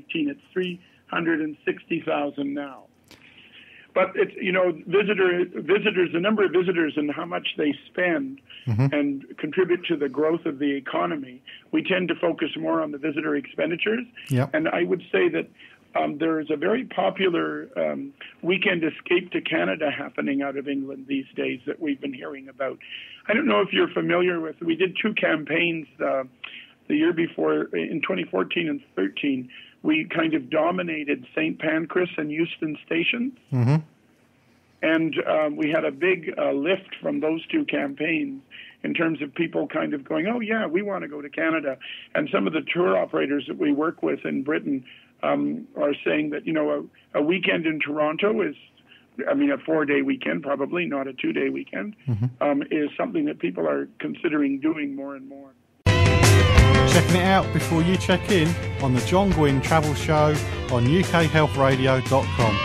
2018. It's 360,000 now. But it's, visitors, the number of visitors and how much they spend and contribute to the growth of the economy, we tend to focus more on the visitor expenditures. Yep. And I would say that there is a very popular weekend escape to Canada happening out of England these days that we've been hearing about. I don't know if you're familiar with, we did 2 campaigns the year before, in 2014 and 13. We kind of dominated St. Pancras and Euston stations. Mm-hmm. And we had a big lift from those 2 campaigns in terms of people kind of going, oh, yeah, we want to go to Canada. And some of the tour operators that we work with in Britain are saying that, a weekend in Toronto is, a 4-day weekend, probably not a 2-day weekend, is something that people are considering doing more and more. Checking it out before you check in on the John Guinn Travel Show on ukhealthradio.com.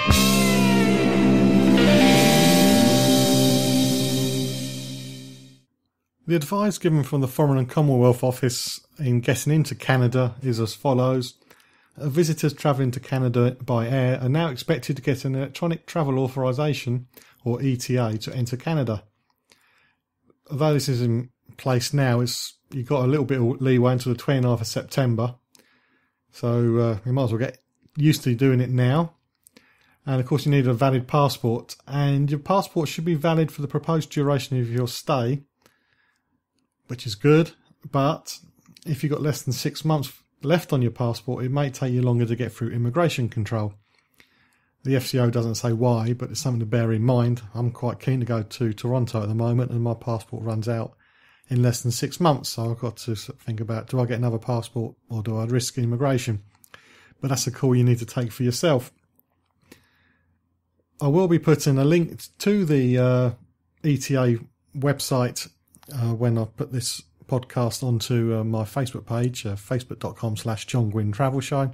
The advice given from the Foreign and Commonwealth Office in getting into Canada is as follows. Visitors travelling to Canada by air are now expected to get an electronic travel authorisation, or ETA, to enter Canada. Although this is in place now, you've got a little bit of leeway until the 29th of September. So you might as well get used to doing it now. And of course you need a valid passport. And your passport should be valid for the proposed duration of your stay, which is good. But if you've got less than 6 months left on your passport, it may take you longer to get through immigration control. The FCO doesn't say why, but it's something to bear in mind. I'm quite keen to go to Toronto at the moment, and my passport runs out in less than 6 months. So I've got to think about, do I get another passport or do I risk immigration? But that's a call you need to take for yourself. I will be putting a link to the ETA website when I put this podcast onto my Facebook page, facebook.com/John Guinn Travel Show.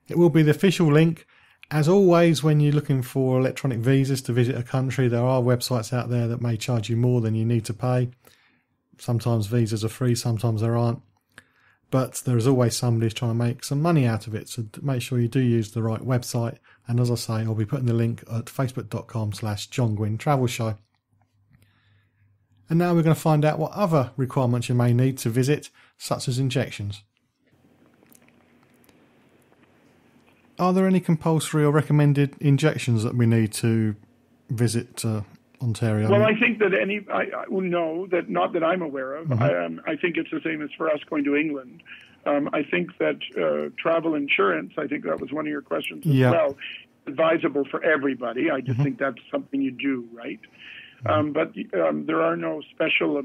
It will be the official link. As always, when you're looking for electronic visas to visit a country, there are websites out there that may charge you more than you need to pay. Sometimes visas are free, sometimes there aren't. But there is always somebody who's trying to make some money out of it. So make sure you do use the right website. And as I say, I'll be putting the link at facebook.com/John Guinn Travel Show. And now we're going to find out what other requirements you may need to visit, such as injections. Are there any compulsory or recommended injections that we need to visit Ontario? Well, I think that not that I'm aware of. I think it's the same as for us going to England. I think that travel insurance, I think that was one of your questions as well, advisable for everybody. I just think that's something you do, right? But there are no special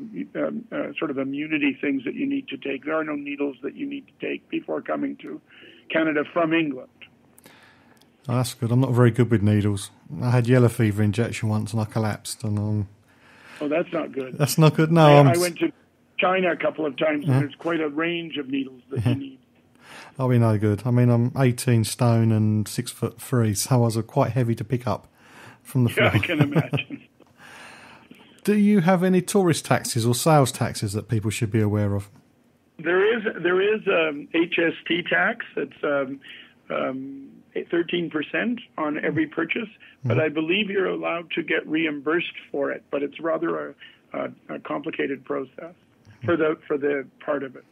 sort of immunity things that you need to take. There are no needles that you need to take before coming to Canada from England. Oh, that's good. I'm not very good with needles. I had yellow fever injection once and I collapsed. And oh, that's not good. That's not good. No, I went to China a couple of times, and there's quite a range of needles that you need. I'll be no good. I mean, I'm 18 stone and 6'3", so I was quite heavy to pick up from the floor. Yeah, I can imagine. Do you have any tourist taxes or sales taxes that people should be aware of? There is HST tax. It's 13% on every purchase, but I believe you're allowed to get reimbursed for it. But it's rather a complicated process for the part of it.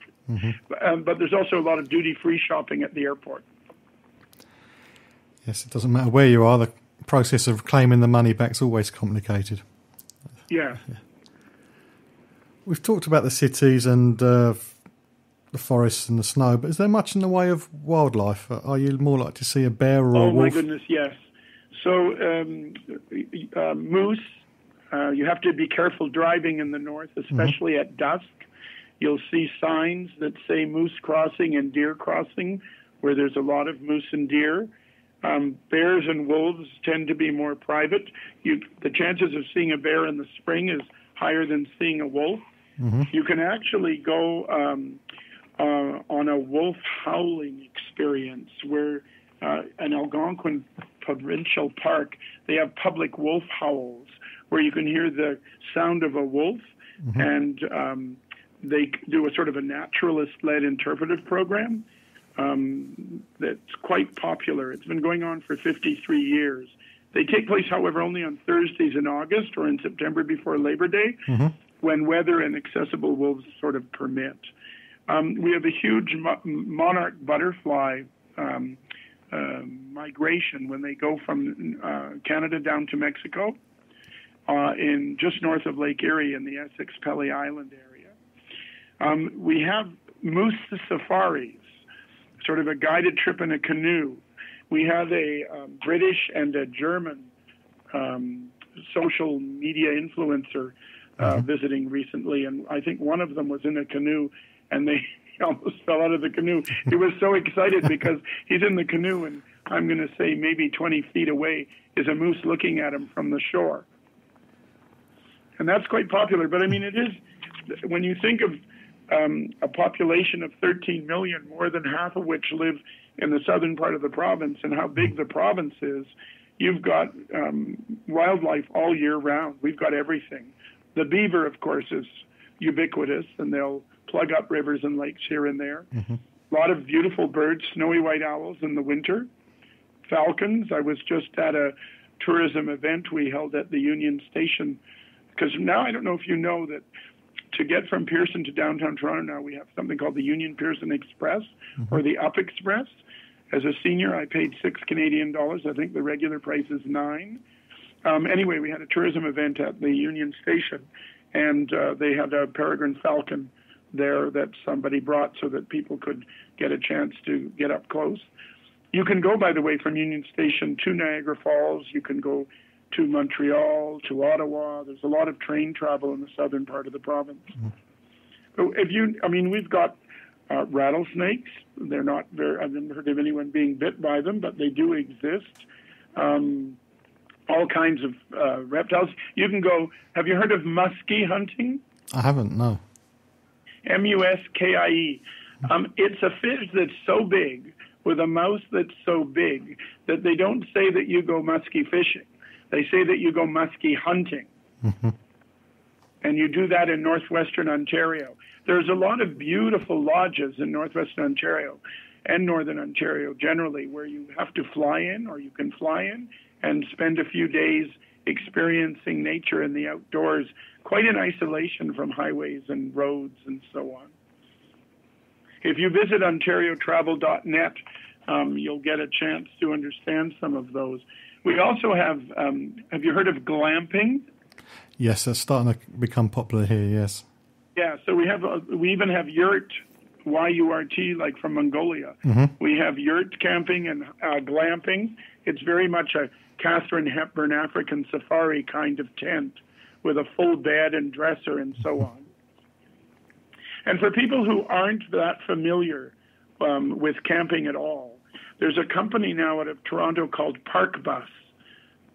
But there's also a lot of duty-free shopping at the airport. Yes, it doesn't matter where you are. The process of claiming the money back is always complicated. Yeah. We've talked about the cities and the forests and the snow, but is there much in the way of wildlife? Are you more likely to see a bear or a wolf? Oh, my goodness, yes. So moose, you have to be careful driving in the north, especially at dusk. You'll see signs that say moose crossing and deer crossing, where there's a lot of moose and deer. Bears and wolves tend to be more private. The chances of seeing a bear in the spring is higher than seeing a wolf. You can actually go on a wolf howling experience where in Algonquin Provincial Park, they have public wolf howls where you can hear the sound of a wolf, and they do a sort of a naturalist-led interpretive program. that's quite popular. It's been going on for 53 years. They take place, however, only on Thursdays in August or in September before Labor Day, when weather and accessible wolves sort of permit. We have a huge monarch butterfly migration when they go from Canada down to Mexico, in just north of Lake Erie in the Essex Pelly Island area. We have moose safaris, sort of a guided trip in a canoe. We have a British and a German social media influencer visiting recently, and I think one of them was in a canoe, and they almost fell out of the canoe. He was so excited because he's in the canoe, and I'm going to say maybe 20 feet away is a moose looking at him from the shore. And that's quite popular. But, I mean, it is, when you think of a population of 13 million, more than half of which live in the southern part of the province, and how big the province is, you've got wildlife all year round. We've got everything. The beaver, of course, is ubiquitous, and they'll plug up rivers and lakes here and there. A lot of beautiful birds, snowy white owls in the winter, falcons. I was just at a tourism event we held at the Union Station, because now I don't know if you know that to get from Pearson to downtown Toronto now, we have something called the Union Pearson Express or the Up Express. As a senior, I paid $6 Canadian. I think the regular price is $9. Anyway, we had a tourism event at the Union Station, and they had a peregrine falcon there that somebody brought so that people could get a chance to get up close. You can go, by the way, from Union Station to Niagara Falls. You can go to Montreal, to Ottawa. There's a lot of train travel in the southern part of the province. So we've got rattlesnakes. They're not very, I've never heard of anyone being bit by them, but they do exist. All kinds of reptiles. You can go, have you heard of muskie hunting? I haven't, no. Muskie. It's a fish that's so big, with a mouth that's so big, that they don't say that you go muskie fishing. They say that you go muskie hunting. And you do that in northwestern Ontario. There's a lot of beautiful lodges in northwestern Ontario and northern Ontario generally where you have to fly in, or you can fly in and spend a few days experiencing nature in the outdoors, quite in isolation from highways and roads and so on. If you visit ontariotravel.net, you'll get a chance to understand some of those. We also have you heard of glamping? Yes, that's starting to become popular here, yes. Yeah, so we even have yurt, Y-U-R-T, like from Mongolia. We have yurt camping and glamping. It's very much a Catherine Hepburn African safari kind of tent with a full bed and dresser and so on. And for people who aren't that familiar with camping at all, there's a company now out of Toronto called Park Bus,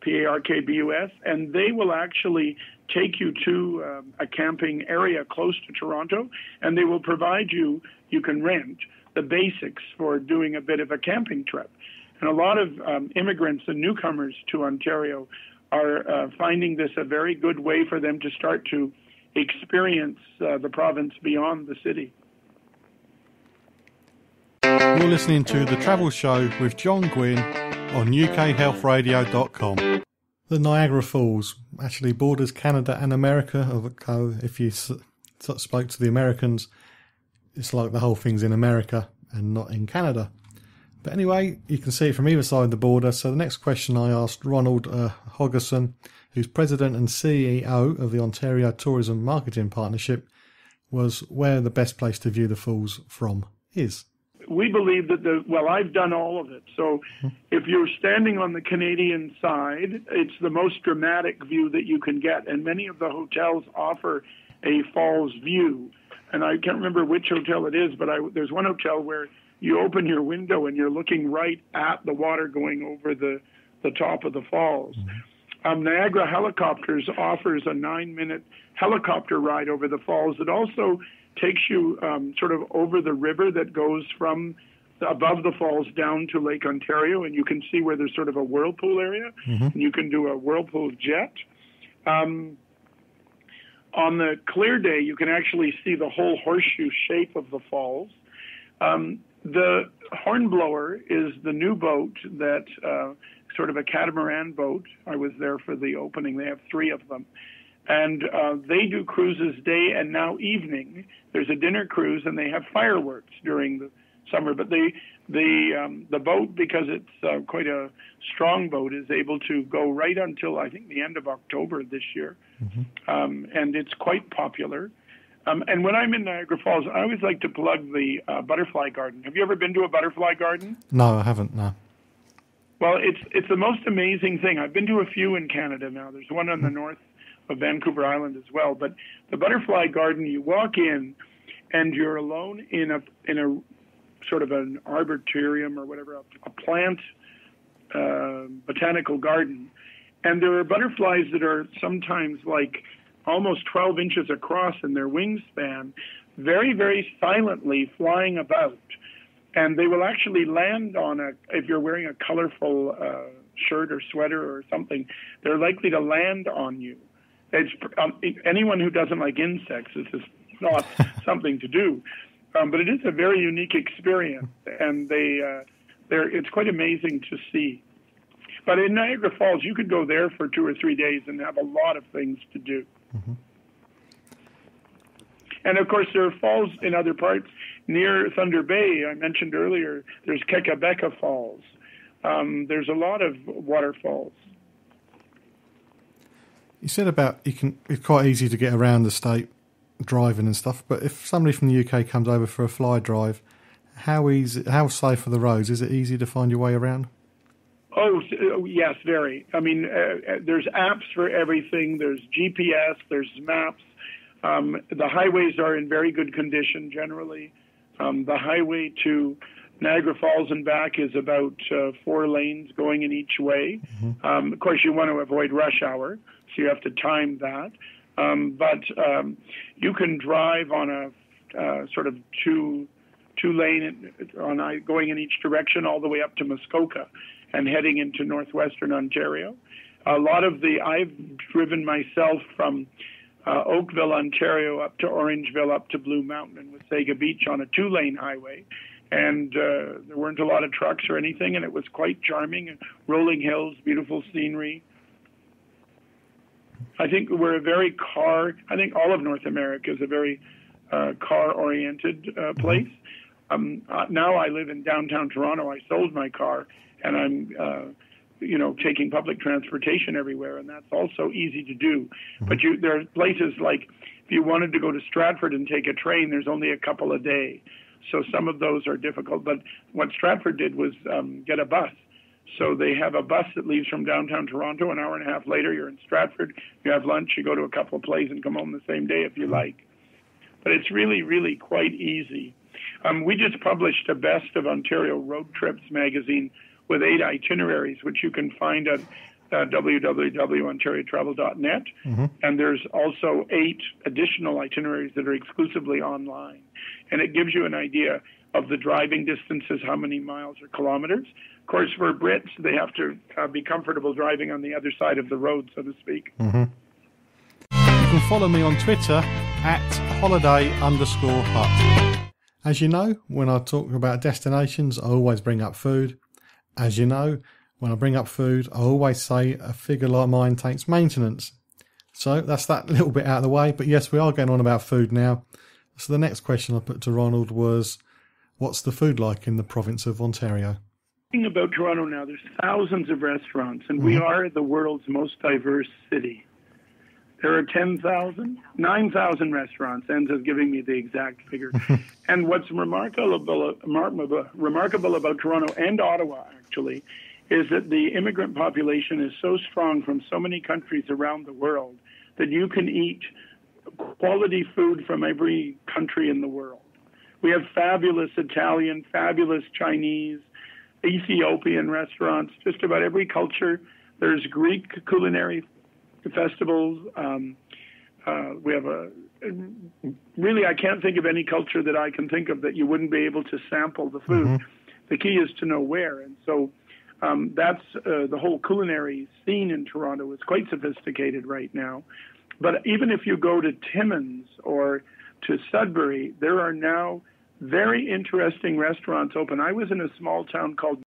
P-A-R-K-B-U-S, and they will actually take you to a camping area close to Toronto, and they will provide you can rent the basics for doing a bit of a camping trip. And a lot of immigrants and newcomers to Ontario are finding this a very good way for them to start to experience the province beyond the city. You're listening to The Travel Show with John Guinn on ukhealthradio.com. The Niagara Falls actually borders Canada and America. If you spoke to the Americans, it's like the whole thing's in America and not in Canada. But anyway, you can see it from either side of the border. So the next question I asked Ronald Holgerson, who's president and CEO of the Ontario Tourism Marketing Partnership, was where the best place to view the falls from is. We believe that I've done all of it. So if you're standing on the Canadian side, it's the most dramatic view that you can get. And many of the hotels offer a falls view. And I can't remember which hotel it is, but there's one hotel where you open your window and you're looking right at the water going over the top of the falls. Niagara Helicopters offers a 9-minute helicopter ride over the falls that also takes you sort of over the river that goes from above the falls down to Lake Ontario, and you can see where there's sort of a whirlpool area, and you can do a whirlpool jet. On the clear day, you can actually see the whole horseshoe shape of the falls. The Hornblower is the new boat that, sort of a catamaran boat. I was there for the opening. They have 3 of them. And they do cruises day and now evening. There's a dinner cruise, and they have fireworks during the summer. But the boat, because it's quite a strong boat, is able to go right until, I think, the end of October this year. And it's quite popular. And when I'm in Niagara Falls, I always like to plug the butterfly garden. Have you ever been to a butterfly garden? No, I haven't, no. Well, it's the most amazing thing. I've been to a few in Canada now. There's one on the north of Vancouver Island as well. But the butterfly garden, you walk in, and you're alone in a sort of an arboretum or whatever, a plant botanical garden. And there are butterflies that are sometimes like almost 12 inches across in their wingspan, very, very silently flying about. And they will actually land on if you're wearing a colorful shirt or sweater or something, they're likely to land on you. It's anyone who doesn't like insects, this is not something to do. But it is a very unique experience, and it's quite amazing to see. But in Niagara Falls, you could go there for 2 or 3 days and have a lot of things to do. And, of course, there are falls in other parts. Near Thunder Bay, I mentioned earlier, there's Kekabeka Falls. There's a lot of waterfalls. You said about it's quite easy to get around the state driving and stuff, but if somebody from the UK comes over for a fly drive, how safe are the roads? Is it easy to find your way around? Oh, yes, very. I mean, there's apps for everything. There's GPS, there's maps. The highways are in very good condition generally. The highway to Niagara Falls and back is about 4 lanes going in each way. Of course, you want to avoid rush hour, so you have to time that. But you can drive on a sort of two lane going in each direction all the way up to Muskoka and heading into northwestern Ontario. I've driven myself from Oakville, Ontario, up to Orangeville, up to Blue Mountain and Wasaga Beach on a 2-lane highway. And there weren't a lot of trucks or anything, and it was quite charming. Rolling hills, beautiful scenery. I think we're I think all of North America is a very car-oriented place. Now I live in downtown Toronto. I sold my car, and I'm taking public transportation everywhere, and that's also easy to do. But there are places like if you wanted to go to Stratford and take a train, there's only a couple a day. So some of those are difficult. But what Stratford did was get a bus. So they have a bus that leaves from downtown Toronto. An hour and a half later, you're in Stratford. You have lunch. You go to a couple of places and come home the same day if you like. But it's really, really quite easy. We just published a Best of Ontario Road Trips magazine with 8 itineraries, which you can find at www.ontariotravel.net. And there's also 8 additional itineraries that are exclusively online. And it gives you an idea of the driving distances, how many miles or kilometers. Of course, for Brits, they have to be comfortable driving on the other side of the road, so to speak. You can follow me on Twitter at holiday_hut. As you know, when I talk about destinations, I always bring up food. As you know, when I bring up food, I always say a figure like mine takes maintenance. So that's that little bit out of the way. But yes, we are getting on about food now. So the next question I put to Ronald was, what's the food like in the province of Ontario? Thinking about Toronto now, there's thousands of restaurants, and we are the world's most diverse city. There are 9,000 restaurants, ends up giving me the exact figure. And what's remarkable about Toronto and Ottawa, actually, is that the immigrant population is so strong from so many countries around the world that you can eat quality food from every country in the world. We have fabulous Italian, fabulous Chinese, Ethiopian restaurants, just about every culture. There's Greek culinary festivals. We have really, I can't think of any culture that I can think of that you wouldn't be able to sample the food. The key is to know where. And so that's the whole culinary scene in Toronto is quite sophisticated right now. But even if you go to Timmins or to Sudbury, there are now very interesting restaurants open. I was in a small town called